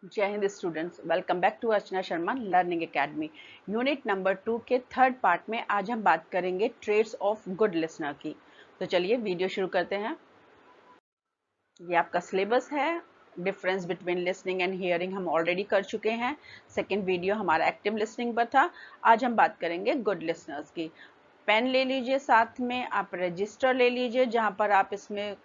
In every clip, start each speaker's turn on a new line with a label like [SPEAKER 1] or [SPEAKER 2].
[SPEAKER 1] जय Hind students, welcome back to Archana Sharma learning academy. Unit number 2 के third part में आज हम बात करेंगे ट्रेड्स ऑफ गुड लिसनर की। तो चलिए वीडियो शुरू करते हैं। ये आपका सिलेबस है। Difference between listening and hearing हम ऑलरेडी कर चुके हैं। सेकेंड वीडियो हमारा एक्टिव लिसनिंग पर था। आज हम बात करेंगे गुड लिसनर्स की। पेन ले लीजिए, साथ में आप रजिस्टर ले लीजिए जहाँ पर आप इसमें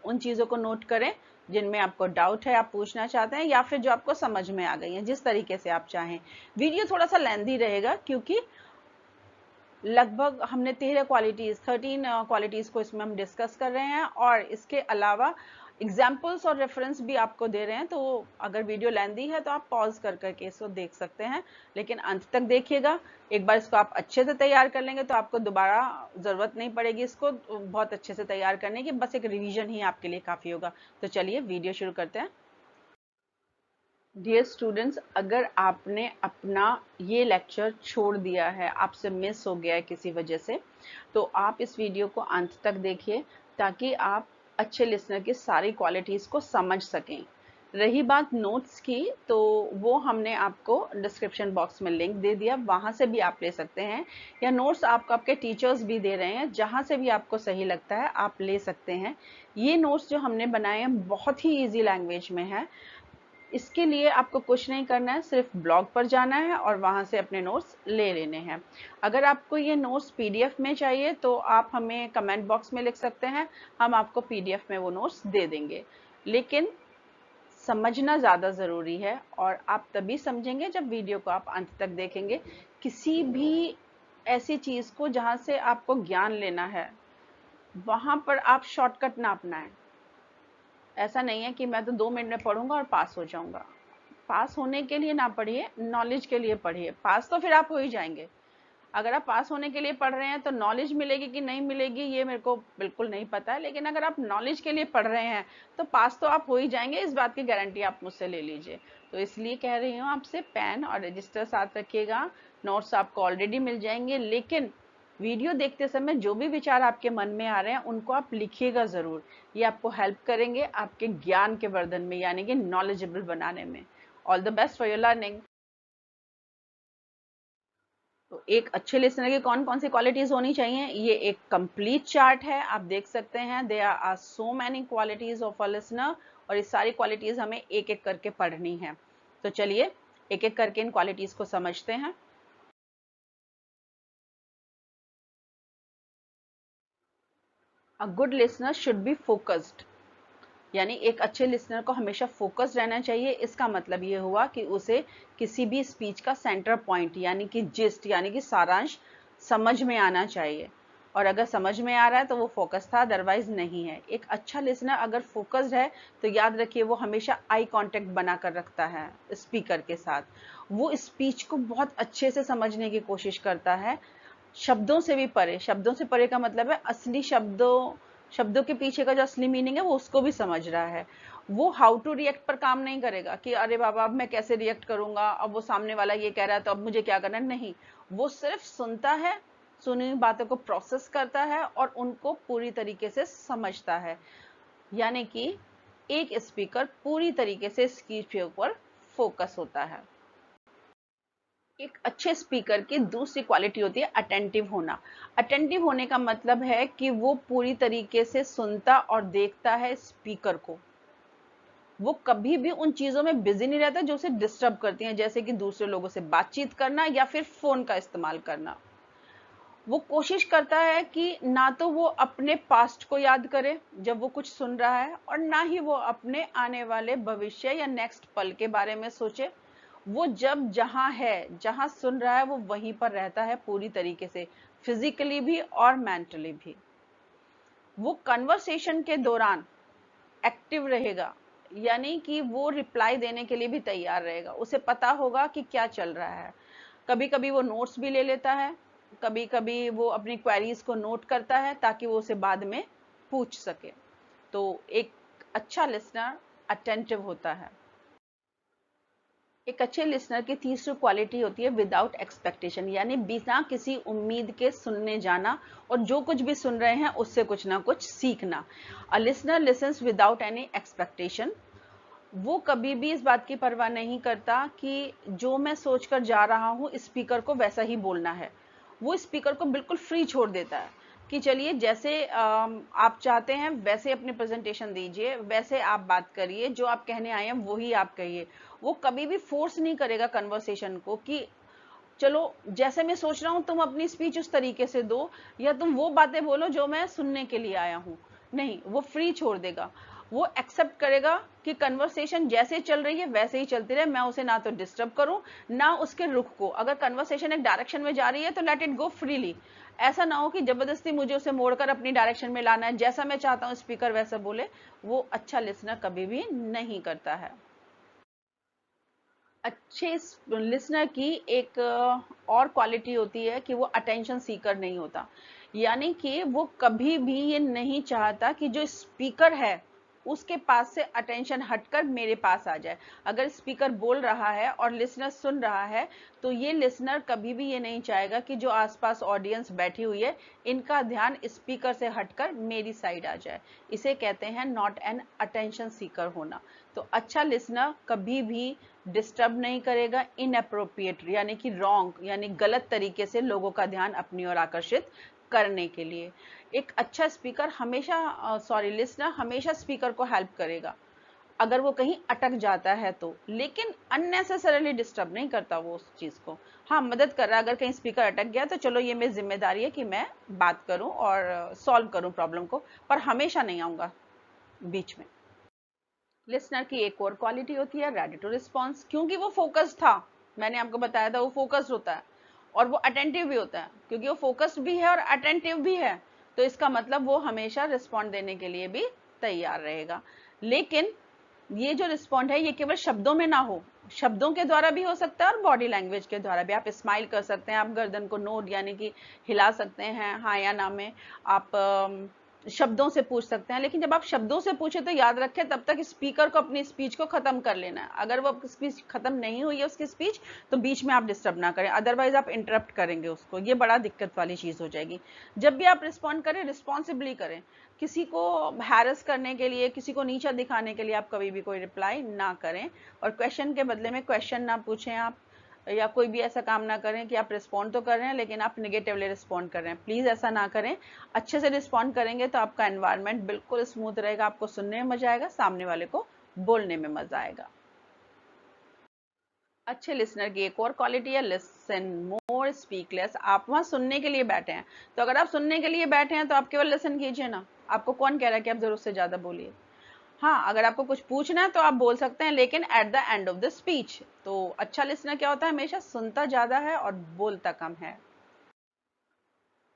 [SPEAKER 1] उन चीज़ों को नोट करें जिनमें आपको डाउट है, आप पूछना चाहते हैं, या फिर जो आपको समझ में आ गई है, जिस तरीके से आप चाहें। वीडियो थोड़ा सा लेंथी रहेगा क्योंकि लगभग हमने 13 क्वालिटीज़ को इसमें हम डिस्कस कर रहे हैं और इसके अलावा एग्जाम्पल्स और रेफरेंस भी आपको दे रहे हैं। तो अगर वीडियो लेंथी है तो आप पॉज कर करके इसको देख सकते हैं, लेकिन अंत तक देखिएगा। एक बार इसको आप अच्छे से तैयार कर लेंगे तो आपको दोबारा ज़रूरत नहीं पड़ेगी इसको बहुत अच्छे से तैयार करने की, बस एक रिवीजन ही आपके लिए काफ़ी होगा। तो चलिए वीडियो शुरू करते हैं। डियर स्टूडेंट्स, अगर आपने अपना ये लेक्चर छोड़ दिया है, आपसे मिस हो गया है किसी वजह से, तो आप इस वीडियो को अंत तक देखिए ताकि आप अच्छे लिसनर की सारी क्वालिटीज़ को समझ सकें। रही बात नोट्स की, तो वो हमने आपको डिस्क्रिप्शन बॉक्स में लिंक दे दिया, वहाँ से भी आप ले सकते हैं, या नोट्स आपको आपके टीचर्स भी दे रहे हैं, जहाँ से भी आपको सही लगता है आप ले सकते हैं। ये नोट्स जो हमने बनाए हैं बहुत ही ईजी लैंग्वेज में है। इसके लिए आपको कुछ नहीं करना है, सिर्फ ब्लॉग पर जाना है और वहाँ से अपने नोट्स ले लेने हैं। अगर आपको ये नोट्स पीडीएफ में चाहिए तो आप हमें कमेंट बॉक्स में लिख सकते हैं, हम आपको पीडीएफ में वो नोट्स दे देंगे। लेकिन समझना ज़्यादा ज़रूरी है और आप तभी समझेंगे जब वीडियो को आप अंत तक देखेंगे। किसी भी ऐसी चीज़ को जहाँ से आपको ज्ञान लेना है, वहाँ पर आप शॉर्टकट ना अपनाएं। ऐसा नहीं है कि मैं तो 2 मिनट में पढ़ूंगा और पास हो जाऊंगा। पास होने के लिए ना पढ़िए, नॉलेज के लिए पढ़िए। पास तो फिर आप हो ही जाएंगे। अगर आप पास होने के लिए पढ़ रहे हैं तो नॉलेज मिलेगी कि नहीं मिलेगी ये मेरे को बिल्कुल नहीं पता है, लेकिन अगर आप नॉलेज के लिए पढ़ रहे हैं तो पास तो आप हो ही जाएंगे, इस बात की गारंटी आप मुझसे ले लीजिए। तो इसलिए कह रही हूँ आपसे, पेन और रजिस्टर साथ रखिएगा। नोट्स आपको ऑलरेडी मिल जाएंगे, लेकिन वीडियो देखते समय जो भी विचार आपके मन में आ रहे हैं उनको आप लिखिएगा ज़रूर। ये आपको हेल्प करेंगे आपके ज्ञान के वर्धन में, यानी कि नॉलेजेबल बनाने में। All the best for your learning. तो एक अच्छे लिसनर की कौन कौन सी क्वालिटीज होनी चाहिए, ये एक कंप्लीट चार्ट है, आप देख सकते हैं। There are so many qualities of a listener और ये सारी क्वालिटीज हमें एक एक करके पढ़नी है। तो चलिए एक एक करके इन क्वालिटीज को समझते हैं। A good listener should be focused, यानी एक अच्छे लिसनर को हमेशा फोकस रहना चाहिए। इसका मतलब ये हुआ कि उसे किसी भी स्पीच का सेंटर पॉइंट यानी कि जिस्ट यानी कि सारांश समझ में आना चाहिए, और अगर समझ में आ रहा है तो वो फोकस था, अदरवाइज नहीं है। एक अच्छा लिसनर अगर फोकस्ड है तो याद रखिए वो हमेशा आई कांटेक्ट बनाकर रखता है स्पीकर के साथ। वो स्पीच को बहुत अच्छे से समझने की कोशिश करता है, शब्दों से भी परे। शब्दों से परे का मतलब है असली शब्दों के पीछे का जो असली मीनिंग है वो उसको भी समझ रहा है। वो हाउ टू रिएक्ट पर काम नहीं करेगा कि अरे बाबा अब मैं कैसे रिएक्ट करूंगा, अब वो सामने वाला ये कह रहा है तो अब मुझे क्या करना है। नहीं, वो सिर्फ सुनता है, सुनी हुई बातों को प्रोसेस करता है और उनको पूरी तरीके से समझता है। यानी कि एक स्पीकर पूरी तरीके से स्पीच के ऊपर फोकस होता है। एक अच्छे स्पीकर की दूसरी क्वालिटी होती है अटेंटिव होना। अटेंटिव होने का मतलब है कि वो पूरी तरीके से सुनता और देखता है स्पीकर को। वो कभी भी उन चीजों में बिजी नहीं रहता जो उसे डिस्टर्ब करती हैं, जैसे कि दूसरे लोगों से बातचीत करना या फिर फोन का इस्तेमाल करना। वो कोशिश करता है कि ना तो वो अपने पास्ट को याद करे जब वो कुछ सुन रहा है, और ना ही वो अपने आने वाले भविष्य या नेक्स्ट पल के बारे में सोचे। वो जब जहां है, जहां सुन रहा है, वो वहीं पर रहता है पूरी तरीके से, फिजिकली भी और मेंटली भी। वो कन्वर्सेशन के दौरान एक्टिव रहेगा, यानी कि वो रिप्लाई देने के लिए भी तैयार रहेगा। उसे पता होगा कि क्या चल रहा है। कभी कभी वो नोट्स भी ले लेता है, कभी कभी वो अपनी क्वेरीज को नोट करता है ताकि वो उसे बाद में पूछ सके। तो एक अच्छा लिसनर अटेंटिव होता है। एक अच्छे लिसनर की तीसरी क्वालिटी होती है विदाउट एक्सपेक्टेशन, यानी बिना किसी उम्मीद के सुनने जाना, और जो कुछ भी सुन रहे हैं उससे कुछ ना कुछ सीखना। A listener lessons without any expectation. वो कभी भी इस बात की परवाह नहीं करता कि जो मैं सोचकर जा रहा हूँ स्पीकर को वैसा ही बोलना है। वो स्पीकर को बिल्कुल फ्री छोड़ देता है कि चलिए जैसे आप चाहते हैं वैसे अपनी प्रेजेंटेशन दीजिए, वैसे आप बात करिए, जो आप कहने आए हैं वही आप कहिए। वो कभी भी फोर्स नहीं करेगा कन्वर्सेशन को कि चलो जैसे मैं सोच रहा हूँ तुम अपनी स्पीच उस तरीके से दो, या तुम वो बातें बोलो जो मैं सुनने के लिए आया हूँ। नहीं, वो फ्री छोड़ देगा। वो एक्सेप्ट करेगा कि कन्वर्सेशन जैसे चल रही है वैसे ही चलती रहे, मैं उसे ना तो डिस्टर्ब करूं ना उसके रुख को। अगर कन्वर्सेशन एक डायरेक्शन में जा रही है तो लेट इट गो फ्रीली। ऐसा ना हो कि जबरदस्ती मुझे उसे मोड़कर अपनी डायरेक्शन में लाना है, जैसा मैं चाहता हूं स्पीकर वैसा बोले। वो अच्छा लिसनर कभी भी नहीं करता है। अच्छे लिसनर की एक और क्वालिटी होती है कि वो अटेंशन सीकर नहीं होता। यानी कि वो कभी भी ये नहीं चाहता कि जो स्पीकर है उसके पास से अटेंशन हटकर मेरे पास आ जाए। अगर स्पीकर बोल रहा है और लिसनर सुन रहा है तो ये लिसनर कभी भी ये नहीं चाहेगा कि जो आसपास ऑडियंस बैठी हुई है इनका ध्यान स्पीकर से हटकर मेरी साइड आ जाए। इसे कहते हैं नॉट एन अटेंशन सीकर होना। तो अच्छा लिसनर कभी भी डिस्टर्ब नहीं करेगा इनअप्रोप्रिएट यानी कि रॉन्ग यानी गलत तरीके से लोगों का ध्यान अपनी ओर आकर्षित करने के लिए। एक अच्छा स्पीकर हमेशा लिसनर हमेशा स्पीकर को हेल्प करेगा अगर वो कहीं अटक जाता है तो, लेकिन अननेसेसरली डिस्टर्ब नहीं करता वो उस चीज को। हाँ, मदद कर रहा है। अगर कहीं स्पीकर अटक गया तो चलो ये मेरी जिम्मेदारी है कि मैं बात करूं और सॉल्व करूं प्रॉब्लम को, पर हमेशा नहीं आऊंगा बीच में। लिसनर की एक और क्वालिटी होती है रेडी टू रिस्पॉन्स। क्योंकि वो फोकस्ड था, मैंने आपको बताया था वो फोकस्ड होता है और वो अटेंटिव भी होता है। क्योंकि वो फोकस्ड भी है और अटेंटिव भी है तो इसका मतलब वो हमेशा रिस्पॉन्ड देने के लिए भी तैयार रहेगा। लेकिन ये जो रिस्पॉन्ड है ये केवल शब्दों में ना हो, शब्दों के द्वारा भी हो सकता है और बॉडी लैंग्वेज के द्वारा भी। आप स्माइल कर सकते हैं, आप गर्दन को नोड यानी कि हिला सकते हैं हाँ या ना में, आप शब्दों से पूछ सकते हैं। लेकिन जब आप शब्दों से पूछे तो याद रखें तब तक स्पीकर को अपनी स्पीच को खत्म कर लेना है। अगर वो स्पीच खत्म नहीं हुई है उसकी स्पीच तो बीच में आप डिस्टर्ब ना करें, अदरवाइज आप इंटरप्ट करेंगे उसको, ये बड़ा दिक्कत वाली चीज हो जाएगी। जब भी आप रिस्पॉन्ड करें रिस्पॉन्सिबली करें। किसी को हैरस करने के लिए, किसी को नीचा दिखाने के लिए आप कभी भी कोई रिप्लाई ना करें, और क्वेश्चन के बदले में क्वेश्चन ना पूछें आप, या कोई भी ऐसा काम ना करें कि आप रिस्पॉन्ड तो कर रहे हैं लेकिन आप निगेटिवली रिस्पॉन्ड कर रहे हैं। प्लीज ऐसा ना करें। अच्छे से रिस्पॉन्ड करेंगे तो आपका एनवायरनमेंट बिल्कुल स्मूथ रहेगा, आपको सुनने में मजा आएगा, सामने वाले को बोलने में मजा आएगा। अच्छे लिसनर की एक और क्वालिटी है लिसन मोर स्पीक लेस। आप वहां सुनने के लिए बैठे हैं तो अगर आप सुनने के लिए बैठे हैं तो आप केवल लिसन कीजिए ना। आपको कौन कह रहा है कि आप जरूरत से ज्यादा बोलिए। हाँ, अगर आपको कुछ पूछना है तो आप बोल सकते हैं लेकिन at the end of the speech. तो अच्छा लिसनर क्या होता है, हमेशा सुनता ज्यादा है और बोलता कम है।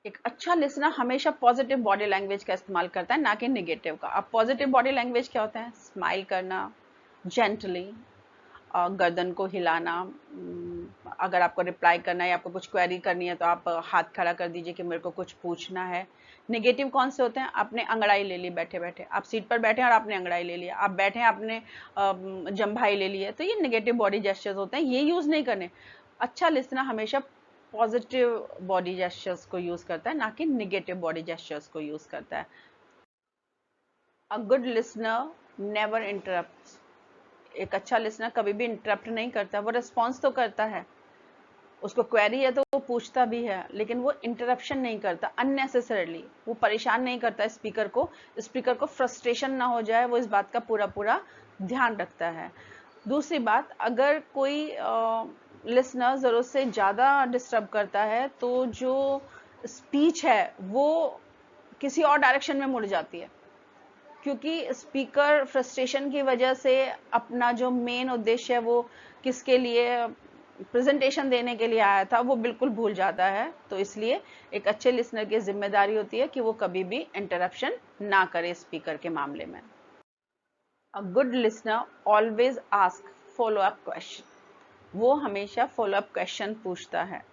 [SPEAKER 1] एक अच्छा लिसनर हमेशा पॉजिटिव बॉडी लैंग्वेज का इस्तेमाल करता है ना कि निगेटिव का। अब पॉजिटिव बॉडी लैंग्वेज क्या होता है, स्माइल करना जेंटली, गर्दन को हिलाना, अगर आपको रिप्लाई करना है या आपको कुछ क्वेरी करनी है तो आप हाथ खड़ा कर दीजिए कि मेरे को कुछ पूछना है। नेगेटिव कौन से होते हैं, आपने अंगड़ाई ले ली बैठे बैठे, आप सीट पर बैठे हैं और आपने अंगड़ाई ले लिया, आप बैठे हैं आपने जम्भाई ले ली है, तो ये नेगेटिव बॉडी जेस्चर्स होते हैं, ये यूज नहीं करने। अच्छा लिसनर हमेशा पॉजिटिव बॉडी जेस्चर्स को यूज करता है ना कि नेगेटिव बॉडी जेस्चर्स को यूज करता है। A good listener never interrupts. एक अच्छा लिसनर कभी भी इंटरप्ट नहीं करता, वो रिस्पॉन्स तो करता है, उसको क्वेरी है तो वो पूछता भी है, लेकिन वो इंटरप्शन नहीं करता अननेसेसरली। वो परेशान नहीं करता स्पीकर को, स्पीकर को फ्रस्ट्रेशन ना हो जाए, वो इस बात का पूरा पूरा ध्यान रखता है। दूसरी बात, अगर कोई लिसनर जरूरत से ज्यादा डिस्टर्ब करता है तो जो स्पीच है वो किसी और डायरेक्शन में मुड़ जाती है, क्योंकि स्पीकर फ्रस्ट्रेशन की वजह से अपना जो मेन उद्देश्य है वो किसके लिए प्रेजेंटेशन देने के लिए आया था वो बिल्कुल भूल जाता है। तो इसलिए एक अच्छे लिसनर की जिम्मेदारी होती है कि वो कभी भी इंटरप्शन ना करे स्पीकर के मामले में। A good listener always ask follow up question. वो हमेशा फॉलो अप क्वेश्चन पूछता है।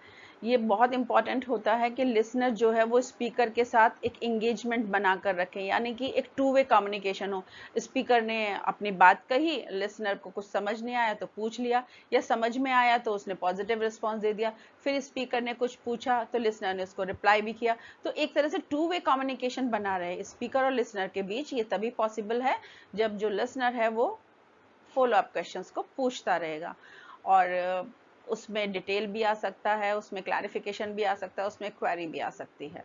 [SPEAKER 1] ये बहुत इंपॉर्टेंट होता है कि लिसनर जो है वो स्पीकर के साथ एक एंगेजमेंट बनाकर रखे, यानी कि एक टू वे कम्युनिकेशन हो। स्पीकर ने अपनी बात कही, लिसनर को कुछ समझ नहीं आया तो पूछ लिया, या समझ में आया तो उसने पॉजिटिव रिस्पॉन्स दे दिया, फिर स्पीकर ने कुछ पूछा तो लिसनर ने उसको रिप्लाई भी किया। तो एक तरह से टू वे कम्युनिकेशन बना रहे स्पीकर और लिसनर के बीच। ये तभी पॉसिबल है जब जो लिसनर है वो फॉलो अप क्वेश्चंस को पूछता रहेगा। और उसमें डिटेल भी आ सकता है, उसमें क्लैरिफिकेशन भी आ सकता है, उसमें क्वेरी भी आ सकती है।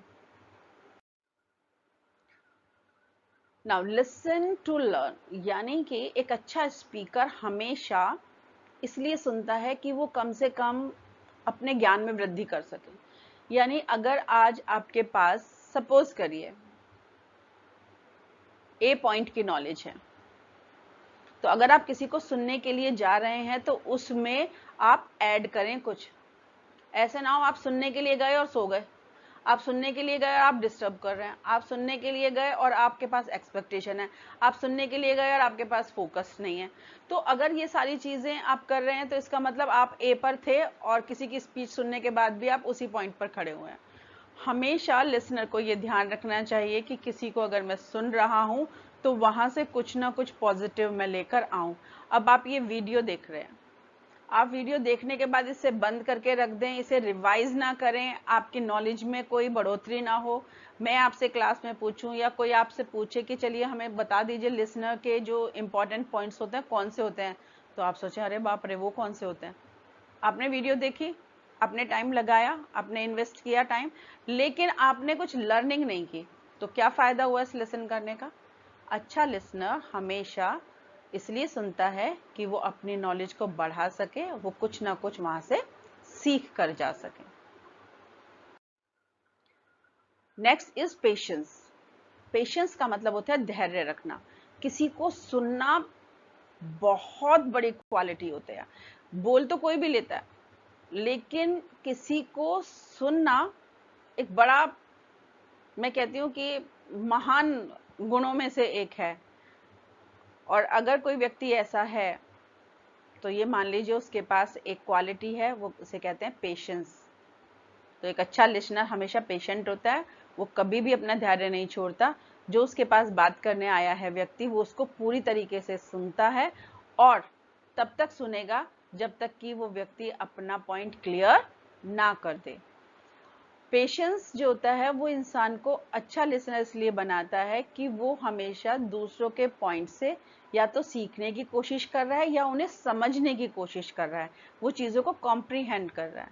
[SPEAKER 1] नाउ लिसन टू लर्न, यानी कि एक अच्छा स्पीकर हमेशा इसलिए सुनता है कि वो कम से कम अपने ज्ञान में वृद्धि कर सके। यानी अगर आज आपके पास सपोज करिए ए पॉइंट की नॉलेज है, तो अगर आप किसी को सुनने के लिए जा रहे हैं तो उसमें आप ऐड करें कुछ। ऐसे ना हो आप सुनने के लिए गए और सो गए, आप सुनने के लिए गए और आप डिस्टर्ब कर रहे हैं, आप सुनने के लिए गए और आपके पास एक्सपेक्टेशन है, आप सुनने के लिए गए और आपके पास फोकस नहीं है। तो अगर ये सारी चीजें आप कर रहे हैं तो इसका मतलब आप ए पर थे और किसी की स्पीच सुनने के बाद भी आप उसी पॉइंट पर खड़े हुए हैं। हमेशा लिसनर को ये ध्यान रखना चाहिए कि किसी को अगर मैं सुन रहा हूं तो वहां से कुछ ना कुछ पॉजिटिव मैं लेकर आऊं। अब आप ये वीडियो देख रहे हैं, आप वीडियो देखने के बाद इसे बंद करके रख दें, इसे रिवाइज ना करें, आपकी नॉलेज में कोई बढ़ोतरी ना हो। मैं आपसे क्लास में पूछूं या कोई आपसे पूछे कि चलिए हमें बता दीजिए लिसनर के जो इंपॉर्टेंट पॉइंट्स होते हैं कौन से होते हैं, तो आप सोचें अरे बाप रे वो कौन से होते हैं। आपने वीडियो देखी, आपने टाइम लगाया, आपने इन्वेस्ट किया टाइम, लेकिन आपने कुछ लर्निंग नहीं की, तो क्या फायदा हुआ इस लिसन करने का। अच्छा लिसनर हमेशा इसलिए सुनता है कि वो अपनी नॉलेज को बढ़ा सके, वो कुछ ना कुछ वहां से सीख कर जा सके। Next is patience. पेशेंस का मतलब होता है धैर्य रखना। किसी को सुनना बहुत बड़ी क्वालिटी होती है। बोल तो कोई भी लेता है, लेकिन किसी को सुनना एक बड़ा, मैं कहती हूँ कि महान गुणों में से एक है। और अगर कोई व्यक्ति ऐसा है तो ये मान लीजिए उसके पास एक क्वालिटी है, वो उसे कहते हैं पेशेंस। तो एक अच्छा लिसनर हमेशा पेशेंट होता है, वो कभी भी अपना धैर्य नहीं छोड़ता। जो उसके पास बात करने आया है व्यक्ति, वो उसको पूरी तरीके से सुनता है और तब तक सुनेगा जब तक कि वो व्यक्ति अपना पॉइंट क्लियर ना कर दे। पेशेंस जो होता है वो इंसान को अच्छा लिसनर इसलिए बनाता है कि वो हमेशा दूसरों के पॉइंट से या तो सीखने की कोशिश कर रहा है या उन्हें समझने की कोशिश कर रहा है, वो चीजों को कॉम्प्रीहेंड कर रहा है।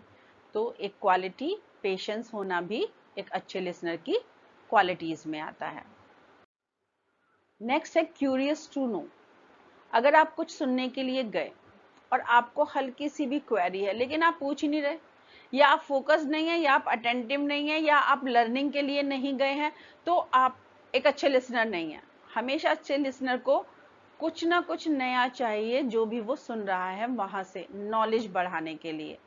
[SPEAKER 1] तो एक क्वालिटी पेशेंस होना भी एक अच्छे लिसनर की क्वालिटीज में आता है। नेक्स्ट है क्यूरियस टू नो। अगर आप कुछ सुनने के लिए गए और आपको हल्की सी भी क्वेरी है लेकिन आप पूछ ही नहीं रहे, या आप फोकस नहीं है, या आप अटेंटिव नहीं है, या आप लर्निंग के लिए नहीं गए हैं, तो आप एक अच्छे लिसनर नहीं है। हमेशा अच्छे लिसनर को कुछ ना कुछ नया चाहिए जो भी वो सुन रहा है वहां से नॉलेज बढ़ाने के लिए।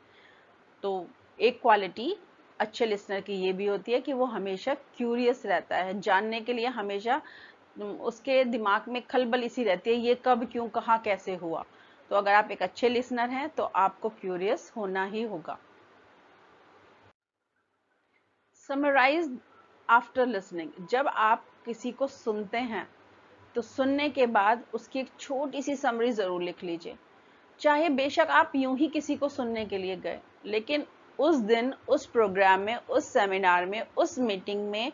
[SPEAKER 1] तो एक क्वालिटी अच्छे लिसनर की ये भी होती है कि वो हमेशा क्यूरियस रहता है, जानने के लिए हमेशा उसके दिमाग में खलबली सी रहती है, ये कब क्यों कहाँ कैसे हुआ। तो अगर आप एक अच्छे लिसनर हैं तो आपको क्यूरियस होना ही होगा। Summarise after listening. जब आप किसी को सुनते हैं तो सुनने के बाद उसकी एक छोटी सी समरी जरूर लिख लीजिए। चाहे बेशक आप यूं ही किसी को सुनने के लिए गए, लेकिन उस दिन उस प्रोग्राम में, उस सेमिनार में, उस मीटिंग में,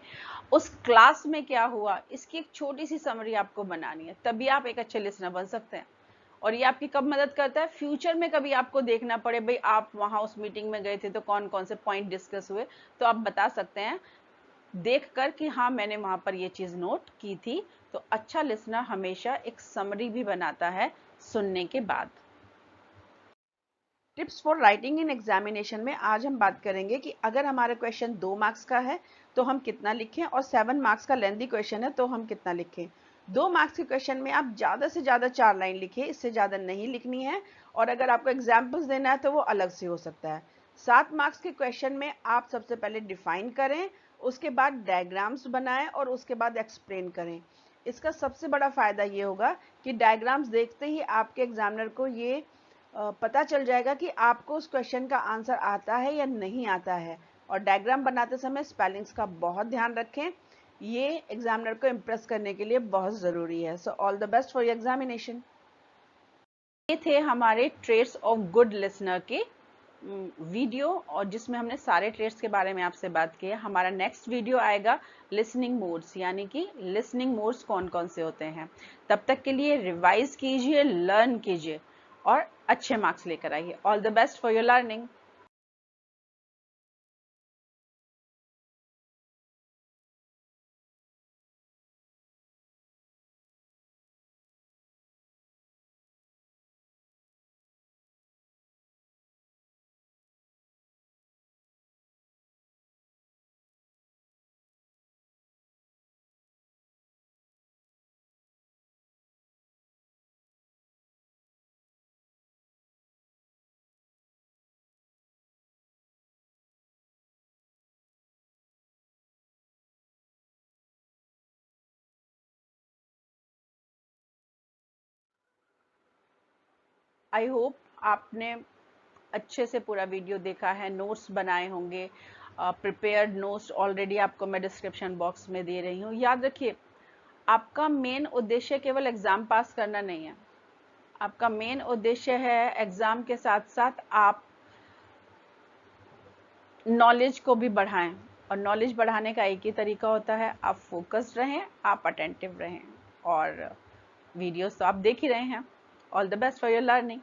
[SPEAKER 1] उस क्लास में क्या हुआ, इसकी एक छोटी सी समरी आपको बनानी है, तभी आप एक अच्छे लिसनर बन सकते हैं। और ये आपकी कब मदद करता है, फ्यूचर में कभी आपको देखना पड़े भाई आप वहां उस मीटिंग में गए थे तो कौन कौन से पॉइंट डिस्कस हुए, तो आप बता सकते हैं देख कर कि हाँ मैंने वहां पर ये चीज नोट की थी। तो अच्छा लिसनर हमेशा एक समरी भी बनाता है सुनने के बाद। Tips for writing in examination में आज हम बात करेंगे कि अगर हमारा क्वेश्चन 2 मार्क्स का है तो हम कितना लिखें, और 7 मार्क्स का लेंथी क्वेश्चन है तो हम कितना लिखें। 2 मार्क्स के क्वेश्चन में आप ज़्यादा से ज़्यादा 4 लाइन लिखिए, इससे ज़्यादा नहीं लिखनी है, और अगर आपको एग्जाम्पल्स देना है तो वो अलग से हो सकता है। 7 मार्क्स के क्वेश्चन में आप सबसे पहले डिफाइन करें, उसके बाद डायग्राम्स बनाएं और उसके बाद एक्सप्लेन करें। इसका सबसे बड़ा फायदा ये होगा कि डायग्राम्स देखते ही आपके एग्जामिनर को ये पता चल जाएगा कि आपको उस क्वेश्चन का आंसर आता है या नहीं आता है। और डायग्राम बनाते समय स्पेलिंग्स का बहुत ध्यान रखें, ये एग्जामिनर को इम्प्रेस करने के लिए बहुत ज़रूरी है। So all the best for your examination. ये थे हमारे ट्रेट्स ऑफ गुड लिसनर के वीडियो और जिसमें हमने सारे ट्रेड्स के बारे में आपसे बात की है। हमारा नेक्स्ट वीडियो आएगा लिसनिंग मोड्स, यानी कि लिसनिंग मोड्स कौन कौन से होते हैं। तब तक के लिए रिवाइज कीजिए, लर्न कीजिए और अच्छे मार्क्स लेकर आइए। All the best for your learning. I hope आपने अच्छे से पूरा वीडियो देखा है, नोट्स बनाए होंगे। प्रिपेयर्ड नोट्स ऑलरेडी आपको मैं डिस्क्रिप्शन बॉक्स में दे रही हूँ। याद रखिए, आपका मेन उद्देश्य केवल एग्जाम पास करना नहीं है। आपका मेन उद्देश्य है एग्जाम के साथ साथ आप नॉलेज को भी बढ़ाएं, और नॉलेज बढ़ाने का एक ही तरीका होता है, आप फोकस्ड रहें, आप अटेंटिव रहें। और वीडियोस तो आप देख ही रहे हैं। All the best for your learning.